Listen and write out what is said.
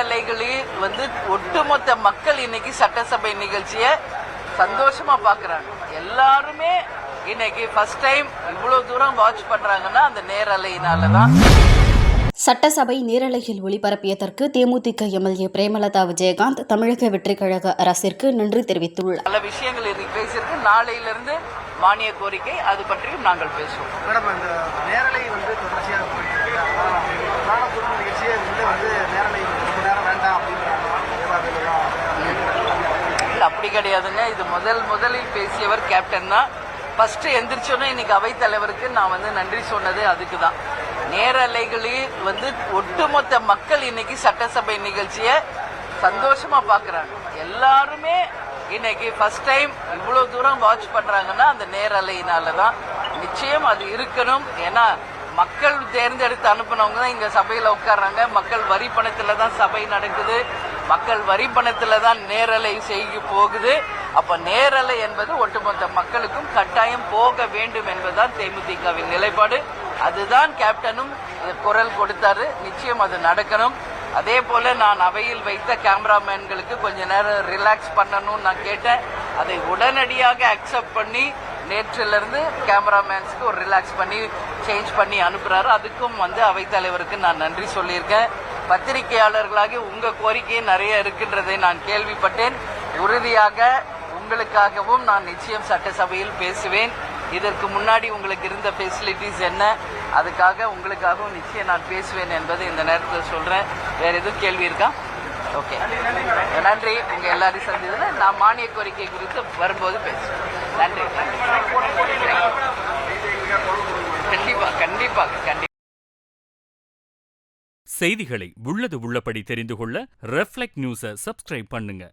நேரலைகளில் ஒட்டுமொத்த மக்கள் இன்னைக்கு சட்டசபை நிகழ்ச்சியை சந்தோஷமா பாக்குறாங்க. எல்லாருமே இன்னைக்கு ஃபர்ஸ்ட் டைம் இவ்வளவு தூரம் வாட்ச் பண்றாங்கன்னா அந்த நேரலையினாலதான். சட்டசபை நேரலையில் ஒளிபரப்பியதற்கு தேமுதிக எம்எல்ஏ பிரேமலதா விஜயகாந்த் தமிழக வெற்றிக் கழக அரசிற்கு நன்றி தெரிவித்துள்ளார். பல விஷயங்கள் இன்னைக்கு பேசியிருக்கு. நாளையிலிருந்து மானிய கோரிக்கை அது பற்றியும் நாங்கள் பேசுவோம். மேடம், இந்த நேரலை தொடர்ச்சியாக அப்படி கிடையாதுங்க. இது முதலில் பேசியவர் கேப்டன் தான். ஃபர்ஸ்ட் எந்திரிச்சோன்னே இன்னைக்கு அவைத்தலைவருக்கு நான் நன்றி சொன்னது அதுக்கு தான். நேரலைகளில் ஒட்டுமொத்த மக்கள் இன்னைக்கு சட்டசபை நிகழ்ச்சியை சந்தோஷமா பாக்குறாங்க. எல்லாருமே இன்னைக்கு ஃபர்ஸ்ட் டைம் இவ்வளவு தூரம் வாட்ச் பண்றாங்கன்னா அந்த நேரலையினாலதான். நிச்சயம் அது இருக்கணும். ஏன்னா மக்கள் தேர்ந்தெடுத்து அனுப்பினவங்க தான் இங்க சபையில உட்கார்றாங்க. மக்கள் வரி பணத்துல தான் சபை நடக்குது. மக்கள் வரி பணத்துல தான் நேரலை செய்ய போகுது. அப்ப நேரலை என்பது ஒட்டுமொத்த மக்களுக்கும் கட்டாயம் போக வேண்டும் என்பதுதான் தேமுதிகவின் நிலைப்பாடு. அதுதான் கேப்டனும் குரல் கொடுத்தாரு. நிச்சயம் அது நடக்கணும். அதே போல நான் அவையில் வைத்த கேமராமேன்களுக்கு கொஞ்ச நேரம் ரிலாக்ஸ் பண்ணணும்னு நான் கேட்டேன். அதை உடனடியாக அக்செப்ட் பண்ணி நேற்றிலிருந்து கேமராமேன்ஸ்க்கு ஒரு ரிலாக்ஸ் பண்ணி சேஞ்ச் பண்ணி அனுப்புறாரு. அதுக்கும் அவைத்தலைவருக்கு நான் நன்றி சொல்லியிருக்கேன். பத்திரிகையாளர்களாக உங்க கோரிக்கை நிறைய இருக்கின்றதை நான் கேள்விப்பட்டேன். உறுதியாக உங்களுக்காகவும் நான் நிச்சயம் சட்டசபையில் பேசுவேன். இதற்கு முன்னாடி உங்களுக்கு இருந்த ஃபெசிலிட்டிஸ் என்ன, அதுக்காக உங்களுக்காகவும் நிச்சயம் நான் பேசுவேன் என்பதை இந்த நேரத்தில் சொல்றேன். வேற எதுவும் கேள்வி இருக்கா? ஓகே, நன்றி. உங்க எல்லாரையும் சந்தித்ததுல நான் மானிய கோரிக்கை குறித்து வரும்போது பேசுவேன். நன்றி. கண்டிப்பாக. செய்திகளை உள்ளது உள்ளபடி தெரிந்து கொள்ள ரெஃப்ளெக்ட் நியூஸை சப்ஸ்கிரைப் பண்ணுங்க.